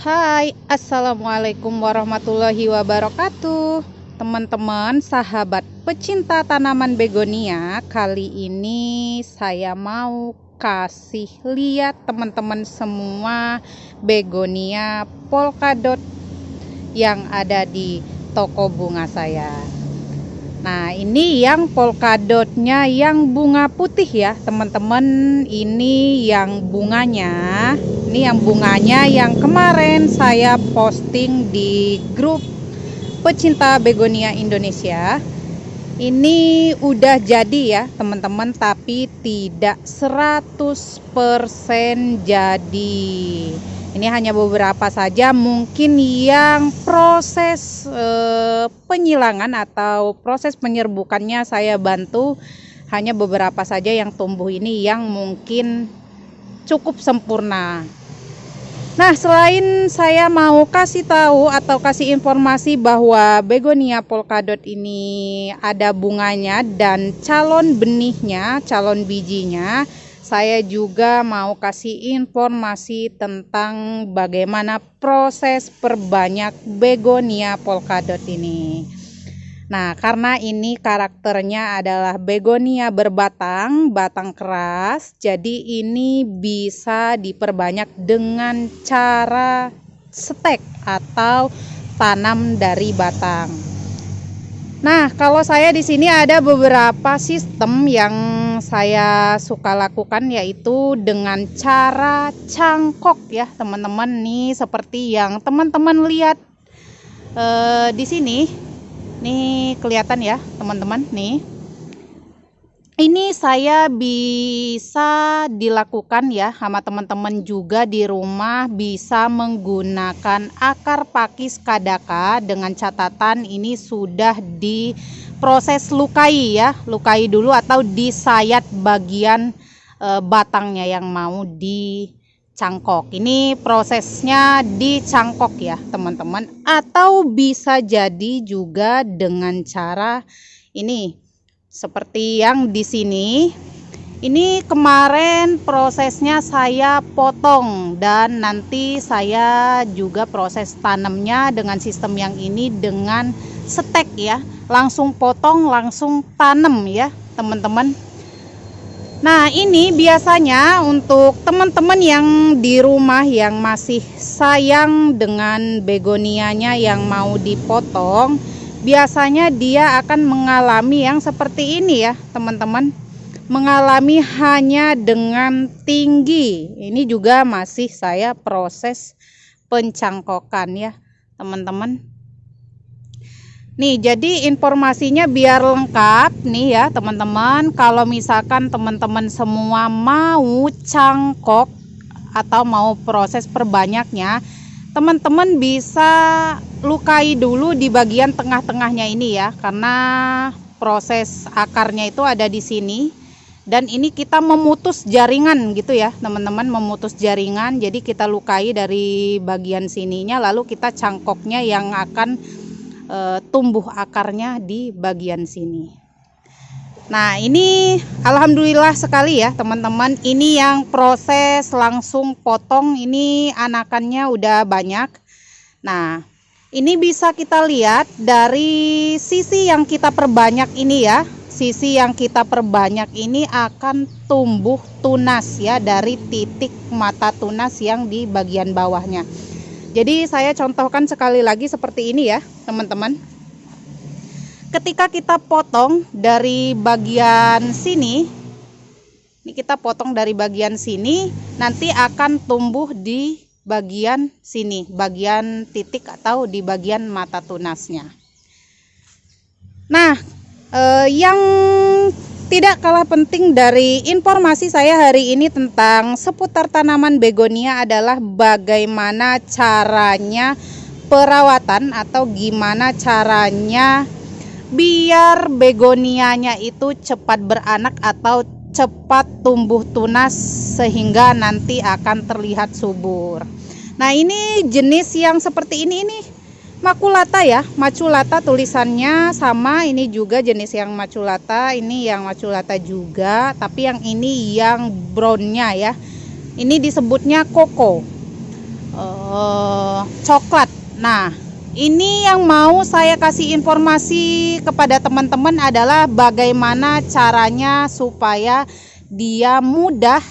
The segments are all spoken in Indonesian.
Hai, assalamualaikum warahmatullahi wabarakatuh. Teman-teman, sahabat pecinta tanaman begonia, kali ini saya mau kasih lihat teman-teman semua begonia polkadot yang ada di toko bunga saya. Nah, ini yang polkadotnya yang bunga putih ya teman-teman. Ini yang bunganya yang kemarin saya posting di grup pecinta begonia Indonesia. Ini udah jadi ya teman-teman, tapi tidak 100% jadi. Ini hanya beberapa saja mungkin yang proses penyilangan atau proses penyerbukannya saya bantu. Hanya beberapa saja yang tumbuh ini yang mungkin cukup sempurna. Nah, selain saya mau kasih tahu atau kasih informasi bahwa begonia polkadot ini ada bunganya dan calon benihnya, calon bijinya, saya juga mau kasih informasi tentang bagaimana proses perbanyak begonia polkadot ini. Nah, karena ini karakternya adalah begonia berbatang, batang keras, jadi ini bisa diperbanyak dengan cara stek atau tanam dari batang. Nah, kalau saya di sini ada beberapa sistem yang saya suka lakukan, yaitu dengan cara cangkok ya, teman-teman. Nih seperti yang teman-teman lihat di sini. Nih kelihatan ya teman-teman, nih ini saya bisa dilakukan ya sama teman-teman juga di rumah, bisa menggunakan akar pakis kadaka dengan catatan ini sudah diproses lukai ya, lukai dulu atau disayat bagian batangnya yang mau dicangkok. Ini prosesnya dicangkok ya teman-teman, atau bisa jadi juga dengan cara ini seperti yang di sini. Ini kemarin prosesnya saya potong dan nanti saya juga proses tanamnya dengan sistem yang ini dengan stek ya, langsung potong langsung tanam ya teman-teman. Nah, ini biasanya untuk teman-teman yang di rumah yang masih sayang dengan begonianya yang mau dipotong, biasanya dia akan mengalami yang seperti ini ya teman-teman, mengalami hanya dengan tinggi. Ini juga masih saya proses pencangkokan ya teman-teman. Nih, jadi informasinya biar lengkap nih ya teman-teman. Kalau misalkan teman-teman semua mau cangkok atau mau proses perbanyaknya, teman-teman bisa lukai dulu di bagian tengah-tengahnya ini ya, karena proses akarnya itu ada di sini. Dan ini kita memutus jaringan gitu ya teman-teman, memutus jaringan. Jadi kita lukai dari bagian sininya, lalu kita cangkoknya yang akan tumbuh akarnya di bagian sini. Nah, ini alhamdulillah sekali ya teman-teman, ini yang proses langsung potong, ini anakannya udah banyak. Nah, ini bisa kita lihat dari sisi yang kita perbanyak ini ya, sisi yang kita perbanyak ini akan tumbuh tunas ya, dari titik mata tunas yang di bagian bawahnya. Jadi saya contohkan sekali lagi seperti ini ya teman-teman. Ketika kita potong dari bagian sini, ini kita potong dari bagian sini, nanti akan tumbuh di bagian sini, bagian titik atau di bagian mata tunasnya. Nah, yang tidak kalah penting dari informasi saya hari ini tentang seputar tanaman begonia adalah bagaimana caranya perawatan atau gimana caranya biar begonianya itu cepat beranak atau cepat tumbuh tunas sehingga nanti akan terlihat subur. Nah, ini jenis yang seperti ini maculata ya, maculata tulisannya sama. Ini juga jenis yang maculata, ini yang maculata juga, tapi yang ini yang brownnya ya, ini disebutnya koko. coklat. Nah, ini yang mau saya kasih informasi kepada teman-teman adalah bagaimana caranya supaya dia mudah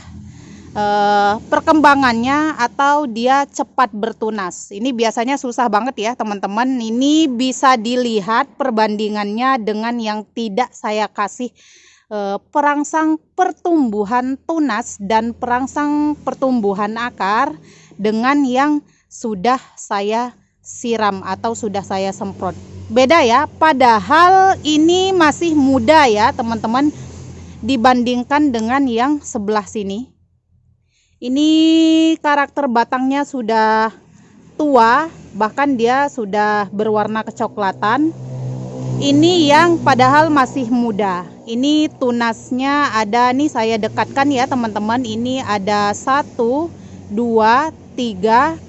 perkembangannya atau dia cepat bertunas. Ini biasanya susah banget ya teman-teman. Ini bisa dilihat perbandingannya dengan yang tidak saya kasih perangsang pertumbuhan tunas dan perangsang pertumbuhan akar dengan yang sudah saya siram atau sudah saya semprot. Beda ya, padahal ini masih muda ya teman-teman dibandingkan dengan yang sebelah sini. Ini karakter batangnya sudah tua, bahkan dia sudah berwarna kecoklatan. Ini yang padahal masih muda. Ini tunasnya ada nih, saya dekatkan ya teman-teman. Ini ada 1, 2, 3,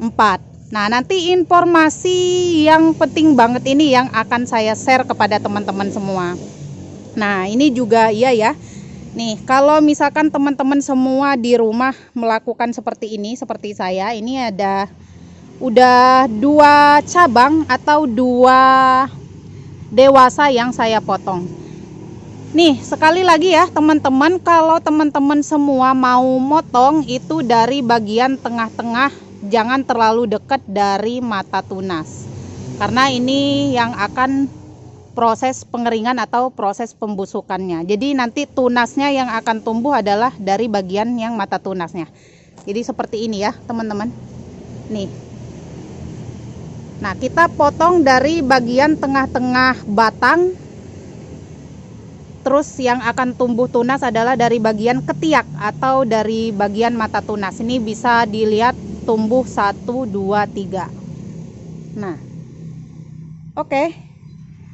4. Nah, nanti informasi yang penting banget ini yang akan saya share kepada teman-teman semua. Nah, ini juga iya ya. Nih, kalau misalkan teman-teman semua di rumah melakukan seperti ini, seperti saya, ini udah 2 cabang atau 2 dewasa yang saya potong. Nih, sekali lagi ya teman-teman, kalau teman-teman semua mau motong itu dari bagian tengah-tengah, jangan terlalu dekat dari mata tunas. Karena ini yang akan proses pengeringan atau proses pembusukannya. Jadi nanti tunasnya yang akan tumbuh adalah dari bagian yang mata tunasnya. Jadi seperti ini ya teman-teman. Nih. Nah, kita potong dari bagian tengah-tengah batang. Terus yang akan tumbuh tunas adalah dari bagian ketiak atau dari bagian mata tunas. Ini bisa dilihat tumbuh 1, 2, 3. Nah. Oke.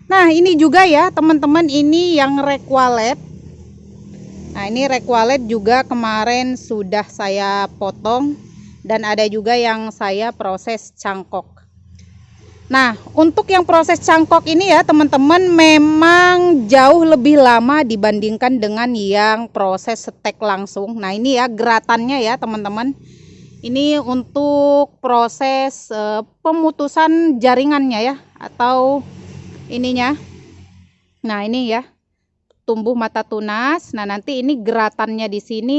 Nah, ini juga ya teman-teman, ini yang requalet. Nah, ini requalet juga kemarin sudah saya potong dan ada juga yang saya proses cangkok. Nah, untuk yang proses cangkok ini ya teman-teman memang jauh lebih lama dibandingkan dengan yang proses setek langsung. Nah, ini ya geratannya ya teman-teman. Ini untuk proses pemutusan jaringannya ya atau ininya. Nah, ini ya tumbuh mata tunas. Nah, nanti ini geratannya di sini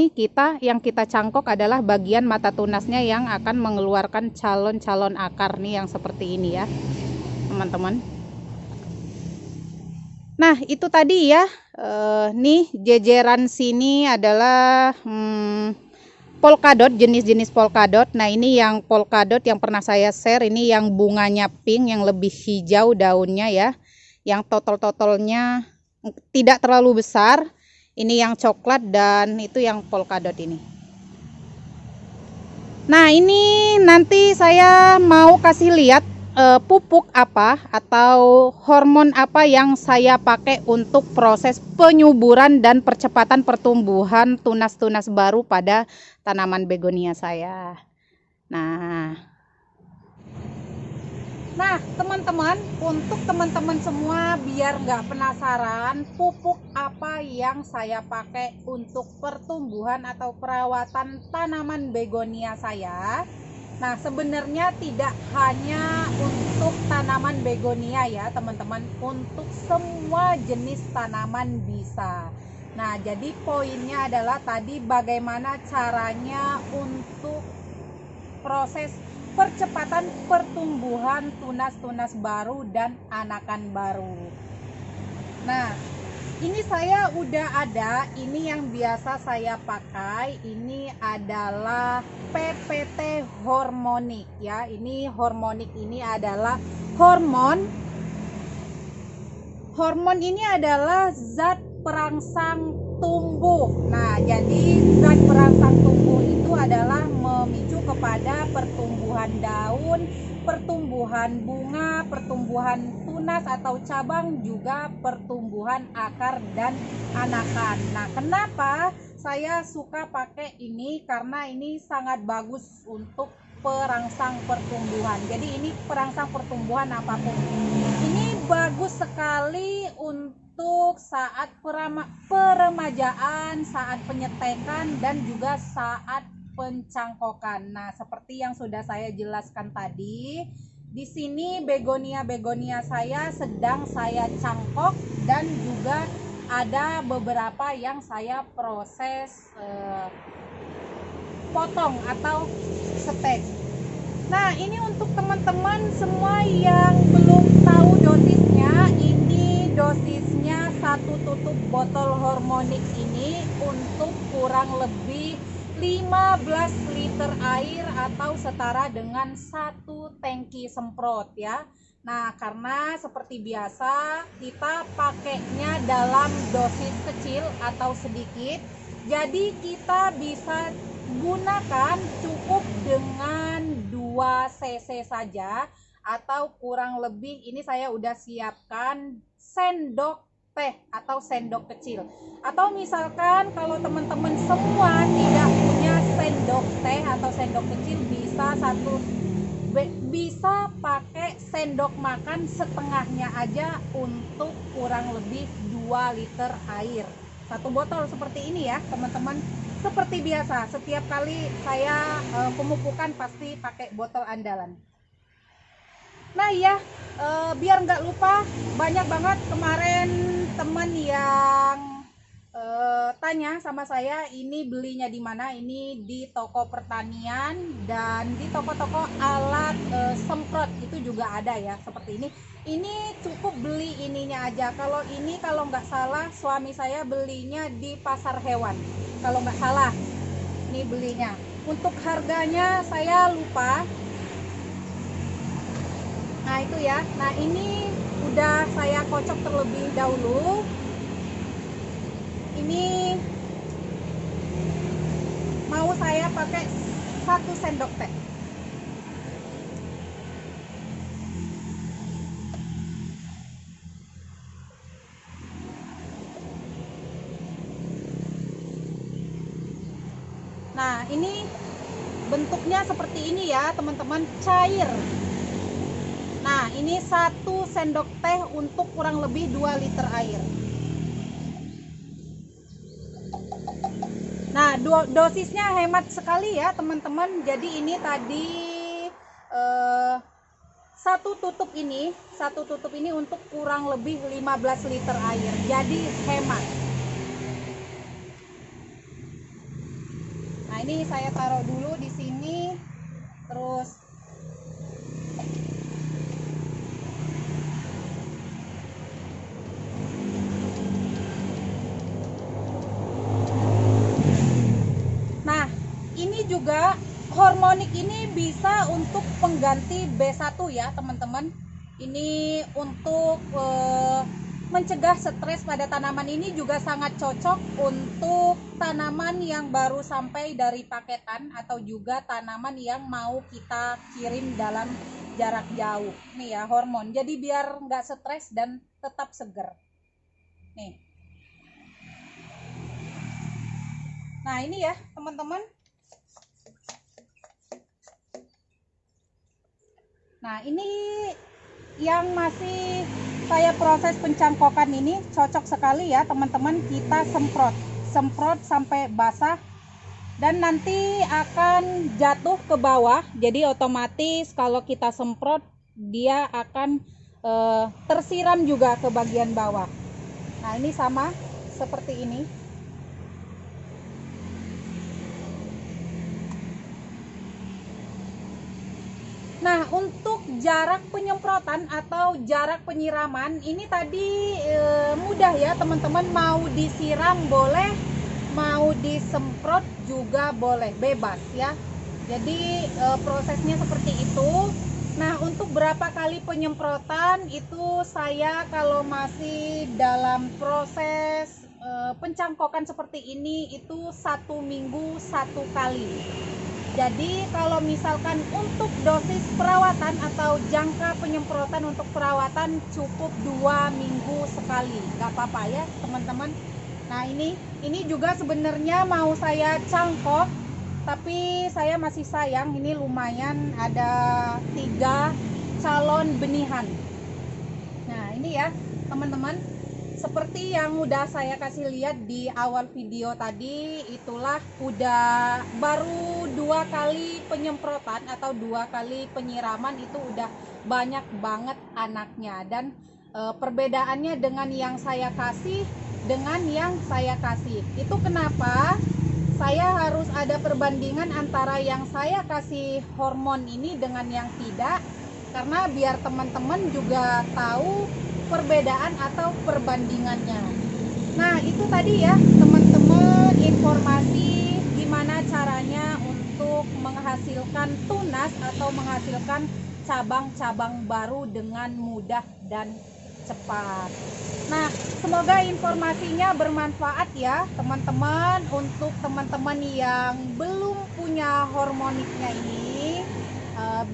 yang kita cangkok adalah bagian mata tunasnya yang akan mengeluarkan calon-calon akar nih yang seperti ini ya teman-teman. Nah, itu tadi ya nih jejeran sini adalah polkadot, jenis-jenis polkadot. Nah, ini yang polkadot yang pernah saya share, ini yang bunganya pink yang lebih hijau daunnya ya, yang totol-totolnya tidak terlalu besar. Ini yang coklat dan itu yang polkadot ini. Nah, ini nanti saya mau kasih lihat pupuk apa atau hormon apa yang saya pakai untuk proses penyuburan dan percepatan pertumbuhan tunas-tunas baru pada tanaman begonia saya. Nah teman-teman, untuk teman-teman semua biar nggak penasaran pupuk apa yang saya pakai untuk pertumbuhan atau perawatan tanaman begonia saya. Nah, sebenarnya tidak hanya untuk tanaman begonia ya teman-teman, untuk semua jenis tanaman bisa. Nah, jadi poinnya adalah tadi bagaimana caranya untuk proses percepatan pertumbuhan tunas-tunas baru dan anakan baru. Nah, ini saya udah ada, ini yang biasa saya pakai, ini adalah PPT hormonik ya. Ini hormonik ini adalah hormon ini adalah zat perangsang tumbuh. Nah, jadi zat perangsang tumbuh itu adalah memicu kepada pertumbuhan daun, pertumbuhan bunga, pertumbuhan tunas atau cabang, juga pertumbuhan akar dan anakan. Nah, kenapa saya suka pakai ini? Karena ini sangat bagus untuk perangsang pertumbuhan. Jadi ini perangsang pertumbuhan apapun. Ini bagus sekali untuk saat peremajaan, saat penyetekan, dan juga saat pencangkokan. Nah, seperti yang sudah saya jelaskan tadi, di sini begonia saya sedang saya cangkok dan juga ada beberapa yang saya proses potong atau stek. Nah, ini untuk teman-teman semua yang belum tahu dosisnya, ini dosisnya 1 tutup botol hormonik ini untuk kurang lebih 15 liter air atau setara dengan 1 tangki semprot ya. Nah, karena seperti biasa kita pakainya dalam dosis kecil atau sedikit, jadi kita bisa gunakan cukup dengan 2 cc saja, atau kurang lebih ini saya udah siapkan sendok teh atau sendok kecil. Atau misalkan kalau teman-teman semua tidak punya sendok teh atau sendok kecil, bisa pakai sendok makan setengahnya aja untuk kurang lebih 2 liter air. 1 botol seperti ini ya teman-teman. Seperti biasa, setiap kali saya pemupukan pasti pakai botol andalan. Nah ya, biar nggak lupa, banyak banget kemarin teman yang tanya sama saya, ini belinya di mana? Ini di toko pertanian dan di toko-toko alat semprot itu juga ada ya, seperti ini. Ini cukup beli ininya aja. Kalau ini kalau nggak salah suami saya belinya di pasar hewan. Kalau nggak salah, ini belinya. Untuk harganya saya lupa. Nah itu ya. Nah ini udah saya kocok terlebih dahulu. Ini mau saya pakai 1 sendok teh. Nah ini bentuknya seperti ini ya teman-teman, cair. Nah ini 1 sendok teh untuk kurang lebih 2 liter air. Nah dosisnya hemat sekali ya teman-teman. Jadi ini tadi 1 tutup ini untuk kurang lebih 15 liter air. Jadi hemat. Nah ini saya taruh dulu di sini, terus nah ini juga hormonik ini bisa untuk pengganti B1 ya teman-teman. Ini untuk mencegah stres pada tanaman. Ini juga sangat cocok untuk tanaman yang baru sampai dari paketan atau juga tanaman yang mau kita kirim dalam jarak jauh. Nih ya, hormon. Jadi biar nggak stres dan tetap seger. Nih. Nah ini ya teman-teman. Nah ini yang masih saya proses pencangkokan ini cocok sekali ya teman-teman. Kita semprot sampai basah dan nanti akan jatuh ke bawah. Jadi otomatis kalau kita semprot dia akan tersiram juga ke bagian bawah. Nah ini sama seperti ini. Nah untuk jarak penyemprotan atau jarak penyiraman ini tadi mudah ya teman-teman. Mau disiram boleh, mau disemprot juga boleh, bebas ya. Jadi prosesnya seperti itu. Nah untuk berapa kali penyemprotan itu saya kalau masih dalam proses pencangkokan seperti ini itu 1 minggu 1 kali. Jadi kalau misalkan untuk dosis perawatan atau jangka penyemprotan untuk perawatan cukup 2 minggu sekali, nggak apa-apa ya teman-teman. Nah ini juga sebenarnya mau saya cangkok, tapi saya masih sayang, ini lumayan ada 3 calon benihan. Nah ini ya teman-teman, seperti yang udah saya kasih lihat di awal video tadi, itulah udah baru 2 kali penyemprotan atau 2 kali penyiraman itu udah banyak banget anaknya. Dan perbedaannya dengan yang saya kasih dengan yang saya kasih itu kenapa saya harus ada perbandingan antara yang saya kasih hormon ini dengan yang tidak, karena biar teman-teman juga tahu perbedaan atau perbandingannya. Nah, itu tadi ya teman-teman, informasi gimana caranya untuk menghasilkan tunas atau menghasilkan cabang-cabang baru dengan mudah dan cepat. Nah, semoga informasinya bermanfaat ya teman-teman. Untuk teman-teman yang belum punya hormoniknya ini,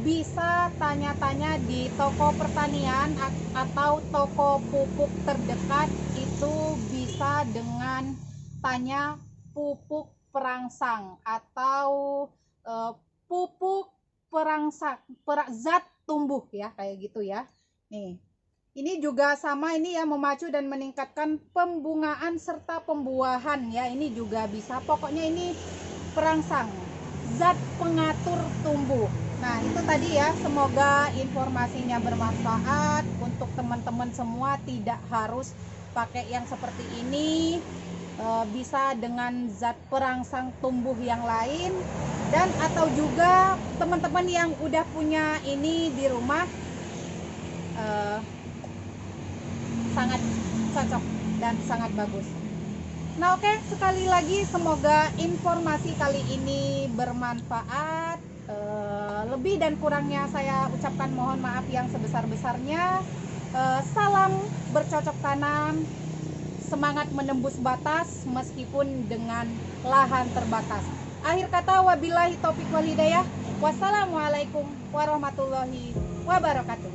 bisa tanya-tanya di toko pertanian atau toko pupuk terdekat. Itu bisa dengan tanya pupuk perangsang atau pupuk perangsang, zat tumbuh ya, kayak gitu ya. Nih, ini juga sama, ini ya, memacu dan meningkatkan pembungaan serta pembuahan ya. Ini juga bisa, pokoknya ini perangsang, zat pengatur tumbuh. Nah, itu tadi ya, semoga informasinya bermanfaat untuk teman-teman semua. Tidak harus pakai yang seperti ini, bisa dengan zat perangsang tumbuh yang lain. Dan atau juga teman-teman yang udah punya ini di rumah, sangat cocok dan sangat bagus. Nah, oke, sekali lagi semoga informasi kali ini bermanfaat. Lebih dan kurangnya saya ucapkan mohon maaf yang sebesar-besarnya. Salam bercocok tanam, semangat menembus batas meskipun dengan lahan terbatas. Akhir kata, wabillahi taufiq wal hidayah. Wassalamualaikum warahmatullahi wabarakatuh.